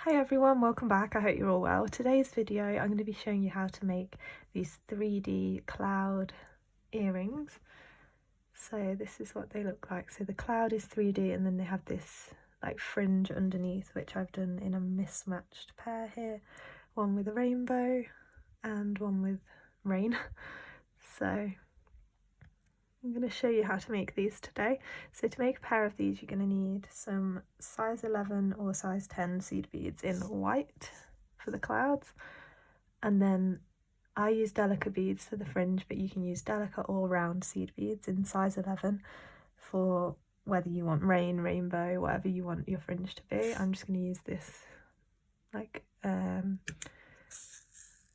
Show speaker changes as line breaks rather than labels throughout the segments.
Hi everyone, welcome back. I hope you're all well. Today's video I'm going to be showing you how to make these 3D cloud earrings. So this is what they look like. So the cloud is 3D and then they have this like fringe underneath, which I've done in a mismatched pair here. One with a rainbow and one with rain. So I'm going to show you how to make these today. So to make a pair of these, you're going to need some size 11 or size 10 seed beads in white for the clouds. And then I use delicate beads for the fringe, but you can use delicate or round seed beads in size 11 for whether you want rain, rainbow, whatever you want your fringe to be. I'm just going to use this like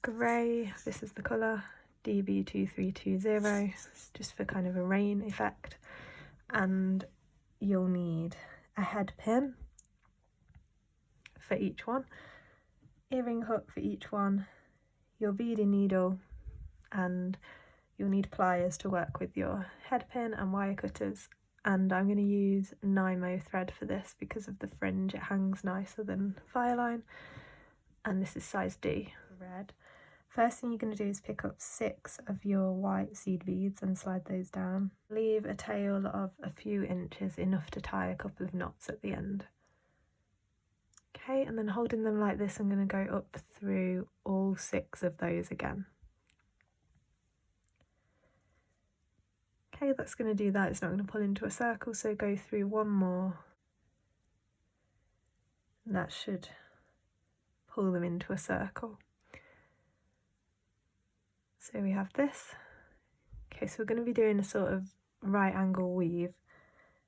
grey, this is the colour, DB2320, just for kind of a rain effect. And you'll need a head pin for each one, earring hook for each one, your beading needle, and you'll need pliers to work with your head pin and wire cutters. And I'm going to use Nymo thread for this because of the fringe, it hangs nicer than fireline. And this is size D, red. First thing you're going to do is pick up 6 of your white seed beads and slide those down. Leave a tail of a few inches, enough to tie a couple of knots at the end. Okay, and then holding them like this, I'm going to go up through all 6 of those again. Okay, that's going to do that. It's not going to pull into a circle, so go through one more. And that should pull them into a circle. So we have this. Okay, so we're going to be doing a sort of right angle weave.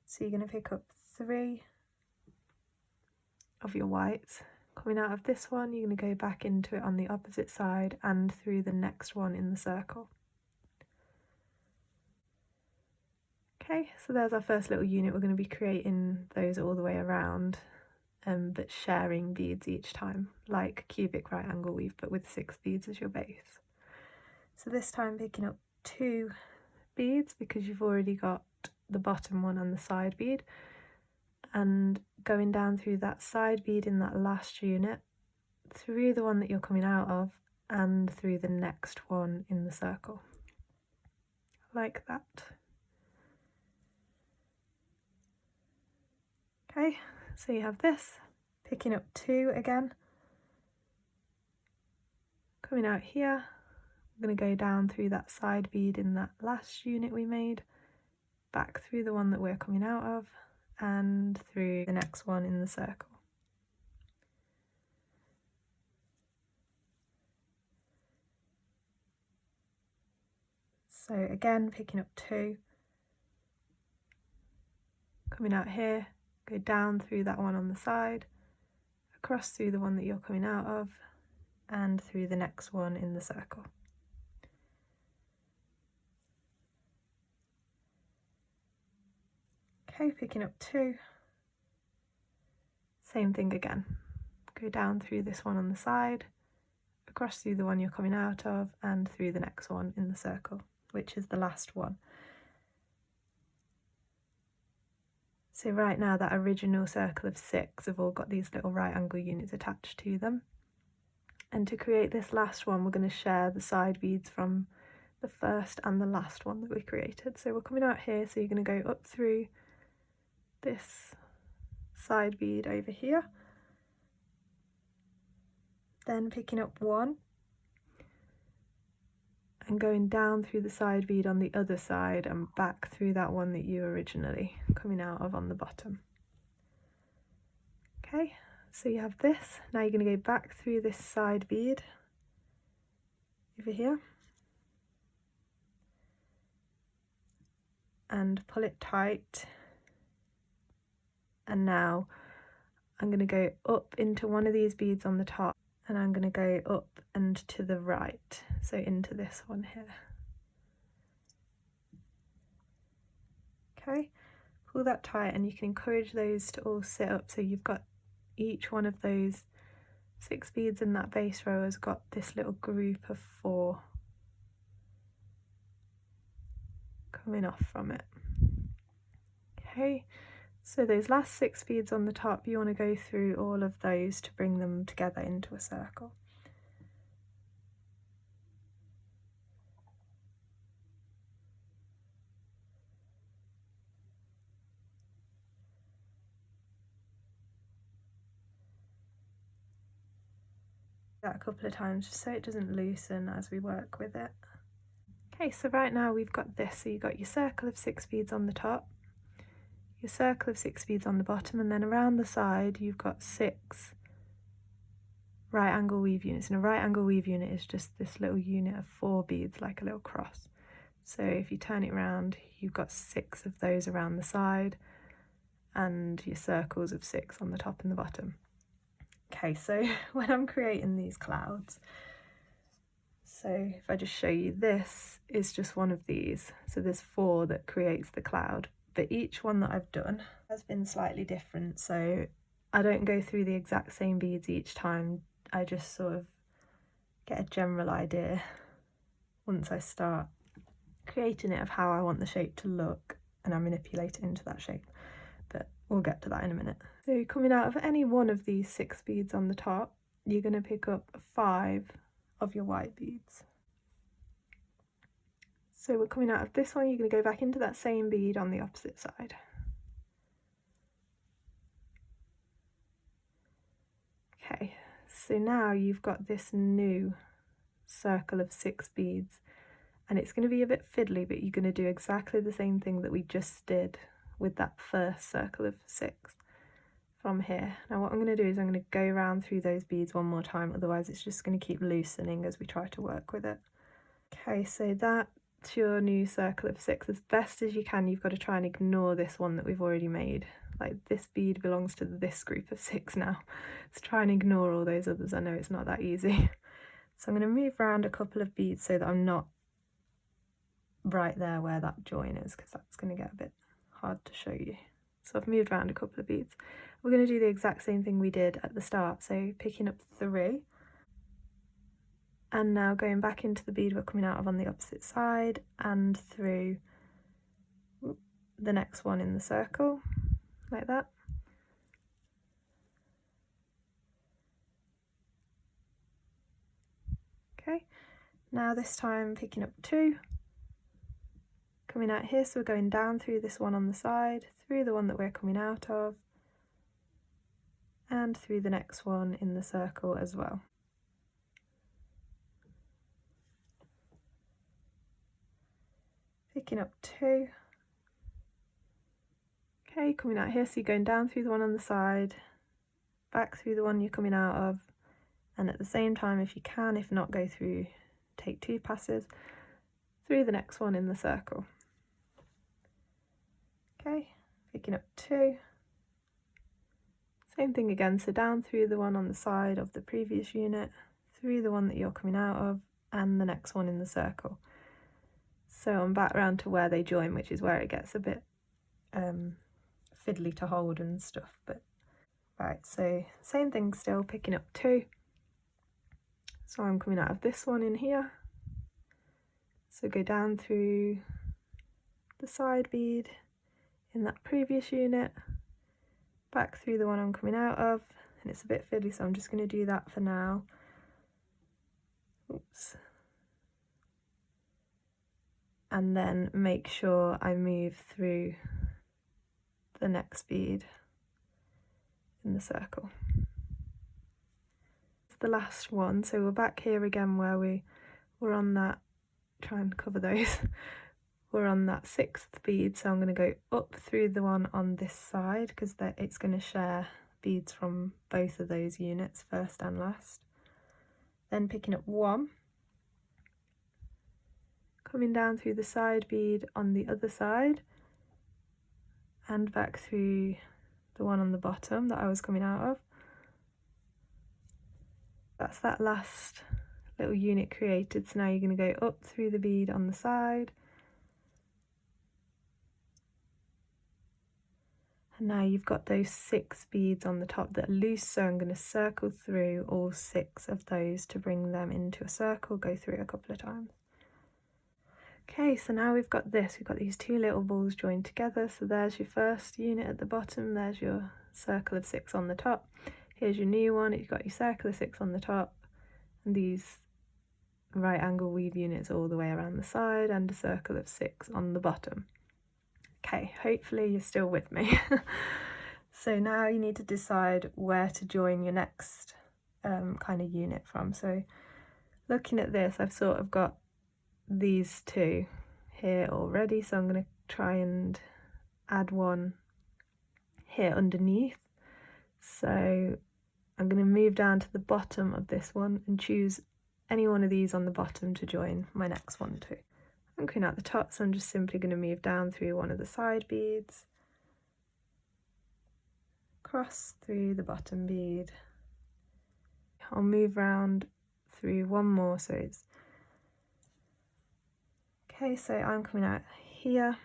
So you're going to pick up 3 of your whites. Coming out of this one, you're going to go back into it on the opposite side and through the next one in the circle. Okay, so there's our first little unit. We're going to be creating those all the way around, but sharing beads each time, like cubic right angle weave, but with 6 beads as your base. So this time picking up 2 beads because you've already got the bottom one and the side bead, and going down through that side bead in that last unit, through the one that you're coming out of, and through the next one in the circle, like that. Okay, so you have this, picking up 2 again, coming out here. I'm going to go down through that side bead in that last unit we made, back through the one that we're coming out of, and through the next one in the circle. So again, picking up 2, coming out here, go down through that one on the side, across through the one that you're coming out of, and through the next one in the circle. Okay, picking up 2, same thing again. Go down through this one on the side, across through the one you're coming out of, and through the next one in the circle, which is the last one. So right now that original circle of 6 have all got these little right angle units attached to them. And to create this last one, we're going to share the side beads from the first and the last one that we created. So we're coming out here, so you're going to go up through this side bead over here, then picking up 1 and going down through the side bead on the other side and back through that one that you originally coming out of on the bottom. Okay, so you have this. Now you're going to go back through this side bead over here and pull it tight. And now I'm going to go up into one of these beads on the top, and I'm going to go up and to the right, so into this one here. Okay, pull that tight, and you can encourage those to all sit up, so you've got each one of those 6 beads in that base row has got this little group of 4 coming off from it. Okay, So those last 6 beads on the top, you want to go through all of those to bring them together into a circle. That a couple of times just so it doesn't loosen as we work with it. Okay, so right now we've got this. So you've got your circle of 6 beads on the top, your circle of 6 beads on the bottom, and then around the side you've got 6 right angle weave units. And a right angle weave unit is just this little unit of 4 beads, like a little cross. So if you turn it around, you've got 6 of those around the side and your circles of 6 on the top and the bottom. Okay, so when I'm creating these clouds, so if I just show you, this is just one of these. So there's 4 that creates the cloud, but each one that I've done has been slightly different. So I don't go through the exact same beads each time. I just sort of get a general idea once I start creating it of how I want the shape to look, and I manipulate it into that shape. But we'll get to that in a minute. So coming out of any one of these 6 beads on the top, you're going to pick up 5 of your white beads. So we're coming out of this one, you're going to go back into that same bead on the opposite side. Okay, so now you've got this new circle of 6 beads, and it's going to be a bit fiddly, but you're going to do exactly the same thing that we just did with that first circle of 6 from here. Now what I'm going to do is I'm going to go around through those beads one more time, otherwise it's just going to keep loosening as we try to work with it. Okay, so that's your new circle of 6. As best as you can, you've got to try and ignore this one that we've already made. Like, this bead belongs to this group of 6 now, so try and ignore all those others. I know it's not that easy. So I'm going to move around a couple of beads so that I'm not right there where that join is, because that's going to get a bit hard to show you. So I've moved around a couple of beads. We're going to do the exact same thing we did at the start, so picking up 3 and now going back into the bead we're coming out of on the opposite side and through the next one in the circle, like that. Okay, now this time picking up 2, coming out here, so we're going down through this one on the side, through the one that we're coming out of, and through the next one in the circle as well. Picking up 2. Okay, coming out here, so you're going down through the one on the side, back through the one you're coming out of, and at the same time, if you can, if not, go through, take 2 passes through the next one in the circle. Okay, picking up 2. Same thing again, so down through the one on the side of the previous unit, through the one that you're coming out of, and the next one in the circle. So I'm back around to where they join, which is where it gets a bit fiddly to hold and stuff. But right, so same thing still, picking up 2. So I'm coming out of this one in here. So go down through the side bead in that previous unit, back through the one I'm coming out of, and it's a bit fiddly, so I'm just going to do that for now. Oops. And then make sure I move through the next bead in the circle. It's the last one, so we're back here again where we were on that, try and cover those. We're on that 6th bead, so I'm going to go up through the one on this side because it's going to share beads from both of those units, first and last. Then picking up 1, coming down through the side bead on the other side and back through the one on the bottom that I was coming out of. That's that last little unit created, so now you're going to go up through the bead on the side. And now you've got those 6 beads on the top that are loose, so I'm going to circle through all 6 of those to bring them into a circle, go through it a couple of times. Okay, so now we've got this, we've got these two little balls joined together. So there's your first unit at the bottom, there's your circle of 6 on the top. Here's your new one, you've got your circle of 6 on the top, and these right angle weave units all the way around the side, and a circle of 6 on the bottom. Okay, hopefully you're still with me. So now you need to decide where to join your next kind of unit from. So looking at this, I've sort of got these two here already, so I'm going to try and add one here underneath. So I'm going to move down to the bottom of this one and choose any one of these on the bottom to join my next one to. I'm going out the top, so I'm just simply going to move down through one of the side beads, cross through the bottom bead. I'll move round through one more, so it's okay, so I'm coming out here,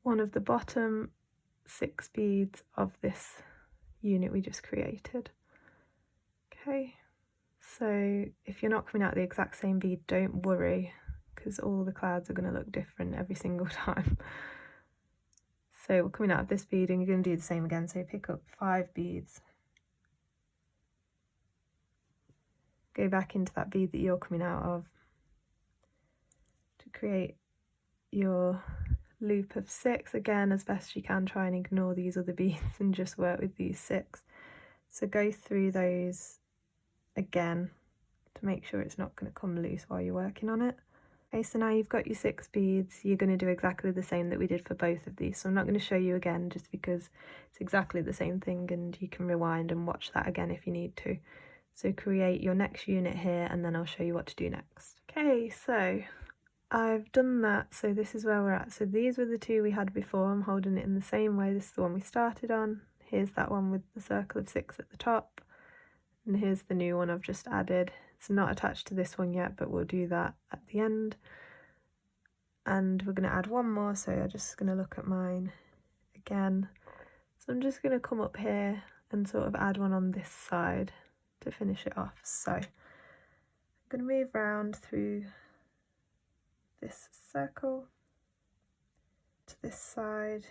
one of the bottom 6 beads of this unit we just created. Okay, so if you're not coming out the exact same bead, don't worry, because all the clouds are going to look different every single time. So we're coming out of this bead and you're going to do the same again, so pick up 5 beads, go back into that bead that you're coming out of to create your loop of 6. Again, as best you can, try and ignore these other beads and just work with these 6. So go through those again to make sure it's not going to come loose while you're working on it. Okay, so now you've got your 6 beads, you're going to do exactly the same that we did for both of these. So I'm not going to show you again just because it's exactly the same thing, and you can rewind and watch that again if you need to. So create your next unit here and then I'll show you what to do next. Okay, so I've done that, so this is where we're at. So these were the two we had before, I'm holding it in the same way. This is the one we started on. Here's that one with the circle of 6 at the top, and here's the new one I've just added. It's not attached to this one yet, but we'll do that at the end. And we're going to add one more, so I'm just going to look at mine again. So I'm just going to come up here and sort of add one on this side to finish it off. So I'm going to move round through this circle to this side.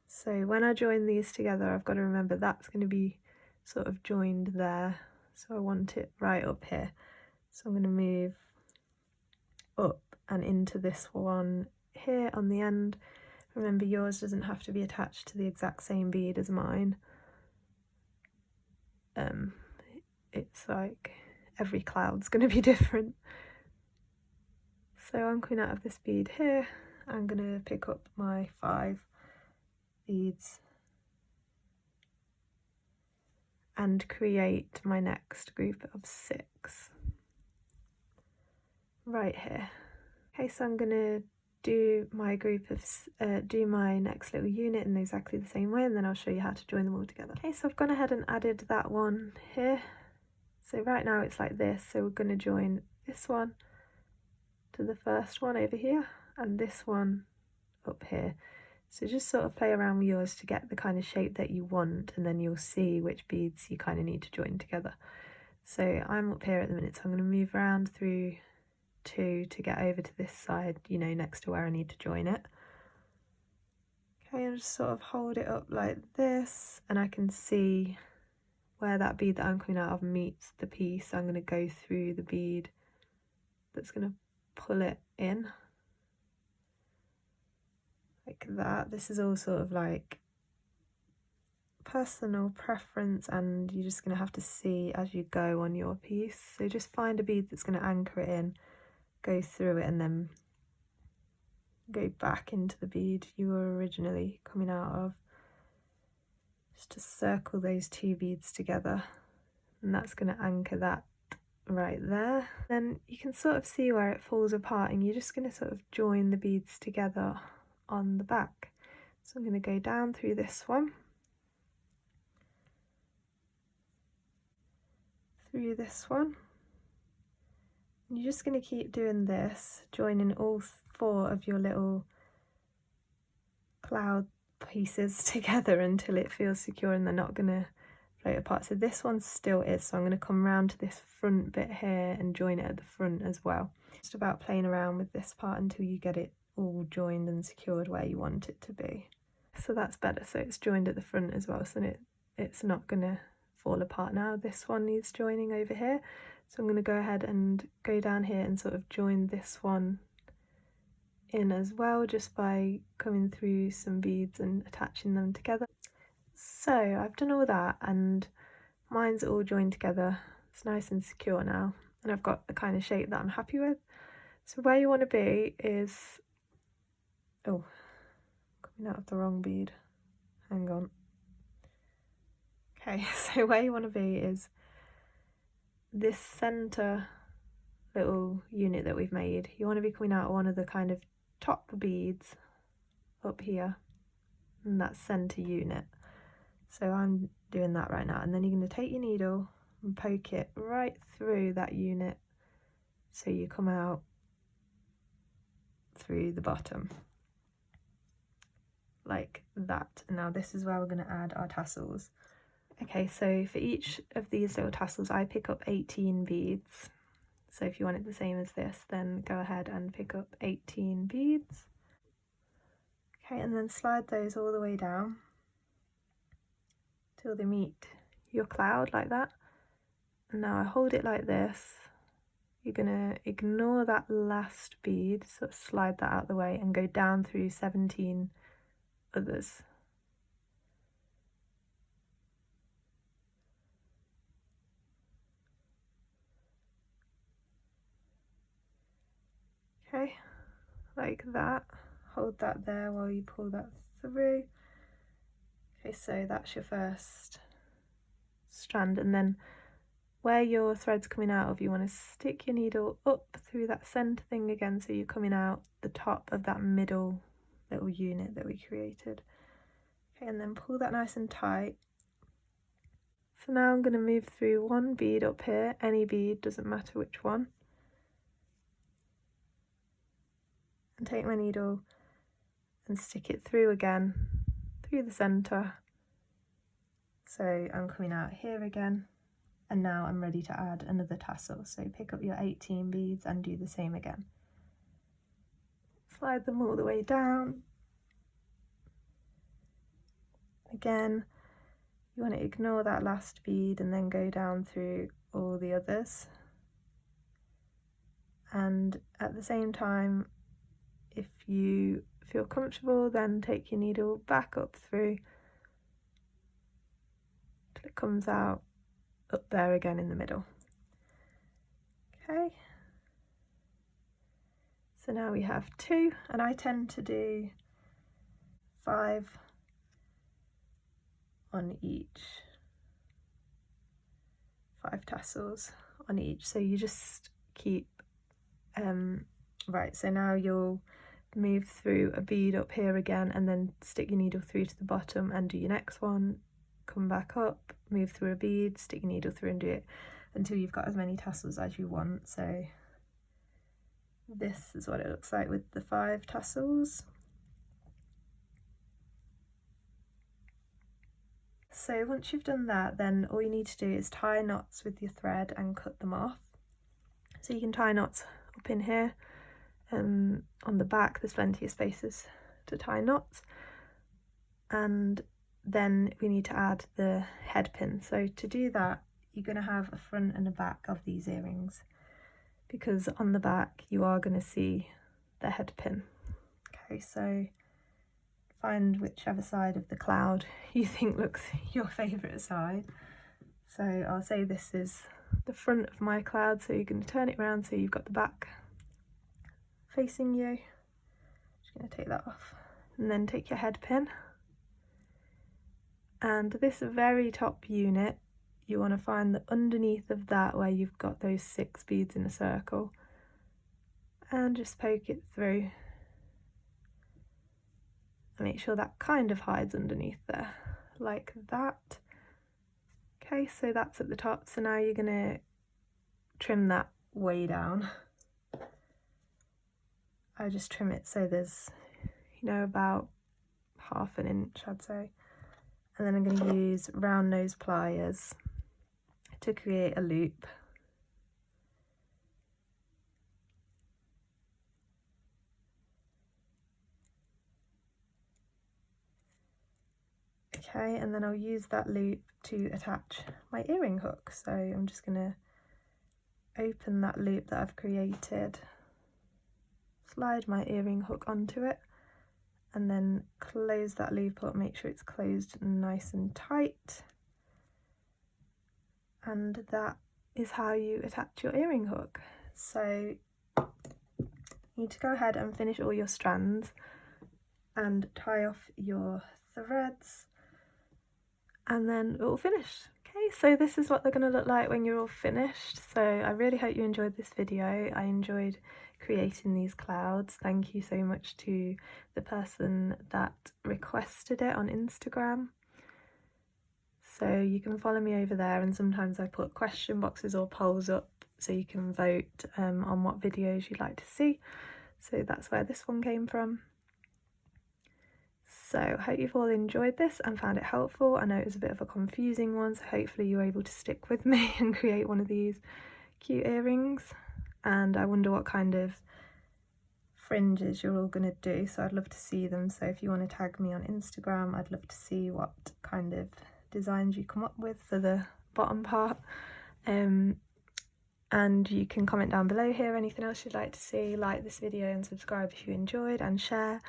So when I join these together, I've got to remember that's going to be sort of joined there. So I want it right up here. So I'm going to move up and into this one here on the end. Remember, yours doesn't have to be attached to the exact same bead as mine. It's like every cloud's going to be different. So I'm coming out of this bead here, I'm going to pick up my 5 beads and create my next group of 6 right here. Okay, so I'm going to do my group of do my next little unit in exactly the same way, and then I'll show you how to join them all together. Okay, so I've gone ahead and added that one here. So right now it's like this, so we're going to join this one to the first one over here and this one up here. So just sort of play around with yours to get the kind of shape that you want, and then you'll see which beads you kind of need to join together. So I'm up here at the minute, so I'm going to move around through 2 to get over to this side, you know, next to where I need to join it. Okay, and just sort of hold it up like this, and I can see where that bead that I'm coming out of meets the piece. I'm going to go through the bead that's going to pull it in like that. This is all sort of like personal preference, and you're just going to have to see as you go on your piece. So just find a bead that's going to anchor it in, go through it, and then go back into the bead you were originally coming out of. Just to circle those 2 beads together, and that's going to anchor that right there. Then you can sort of see where it falls apart, and you're just going to sort of join the beads together on the back. So I'm going to go down through this one, through this one, and you're just going to keep doing this, joining all 4 of your little cloud pieces together until it feels secure and they're not going to float apart. So this one still is, so I'm going to come around to this front bit here and join it at the front as well. Just about playing around with this part until you get it all joined and secured where you want it to be. So that's better, so it's joined at the front as well, so it's not going to fall apart now. This one needs joining over here, so I'm going to go ahead and go down here and sort of join this one in as well, just by coming through some beads and attaching them together. So I've done all that and mine's all joined together. It's nice and secure now, and I've got the kind of shape that I'm happy with. So where you want to be is, oh, coming out of the wrong bead, hang on. Okay, so where you want to be is this center little unit that we've made. You want to be coming out of one of the kind of top beads up here, and that center unit. So I'm doing that right now, and then you're going to take your needle and poke it right through that unit so you come out through the bottom like that. And now this is where we're going to add our tassels. Okay, so for each of these little tassels I pick up 18 beads. So if you want it the same as this, then go ahead and pick up 18 beads. Okay, and then slide those all the way down till they meet your cloud like that. And now I hold it like this. You're gonna ignore that last bead, sort of slide that out the way and go down through 17 others. Okay, like that. Hold that there while you pull that through. Okay, so that's your first strand, and then where your thread's coming out of, you want to stick your needle up through that centre thing again, so you're coming out the top of that middle little unit that we created. Okay, and then pull that nice and tight. So now I'm going to move through one bead up here, any bead, doesn't matter which one, and take my needle and stick it through again, through the centre. So I'm coming out here again, and now I'm ready to add another tassel. So pick up your 18 beads and do the same again. Slide them all the way down. Again, you want to ignore that last bead and then go down through all the others. And at the same time, if you feel comfortable, then take your needle back up through till it comes out up there again in the middle. Okay, so now we have 2, and I tend to do 5 on each, 5 tassels on each, so you just keep right, so now you'll move through a bead up here again and then stick your needle through to the bottom and do your next one, come back up, move through a bead, stick your needle through and do it until you've got as many tassels as you want. So this is what it looks like with the 5 tassels. So once you've done that, then all you need to do is tie knots with your thread and cut them off. So you can tie knots up in here, on the back there's plenty of spaces to tie knots, and then we need to add the head pin. So to do that, you're going to have a front and a back of these earrings, because on the back you are going to see the head pin. Okay, so find whichever side of the cloud you think looks your favourite side. So I'll say this is the front of my cloud, so you're going to turn it around so you've got the back facing you. Just going to take that off, and then take your head pin, and this very top unit, you want to find the underneath of that where you've got those 6 beads in a circle, and just poke it through and make sure that kind of hides underneath there, like that. Okay, so that's at the top, so now you're going to trim that way down. I just trim it so there's, about 1/2 inch, I'd say, and then I'm going to use round nose pliers to create a loop. Okay, and then I'll use that loop to attach my earring hook. So I'm just going to open that loop that I've created, slide my earring hook onto it, and then close that loop up, make sure it's closed nice and tight. And that is how you attach your earring hook. So you need to go ahead and finish all your strands and tie off your threads, and then it will finish. Okay, so this is what they're going to look like when you're all finished. So I really hope you enjoyed this video. I enjoyed creating these clouds. Thank you so much to the person that requested it on Instagram. So you can follow me over there, and sometimes I put question boxes or polls up so you can vote on what videos you'd like to see. So that's where this one came from. So I hope you've all enjoyed this and found it helpful. I know it was a bit of a confusing one, so hopefully you were able to stick with me and create one of these cute earrings. And I wonder what kind of fringes you're all going to do, so I'd love to see them. So if you want to tag me on Instagram, I'd love to see what kind of designs you come up with for the bottom part. And you can comment down below here anything else you'd like to see. Like this video and subscribe if you enjoyed, and share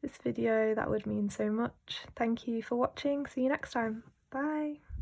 this video, that would mean so much. Thank you for watching. See you next time. Bye.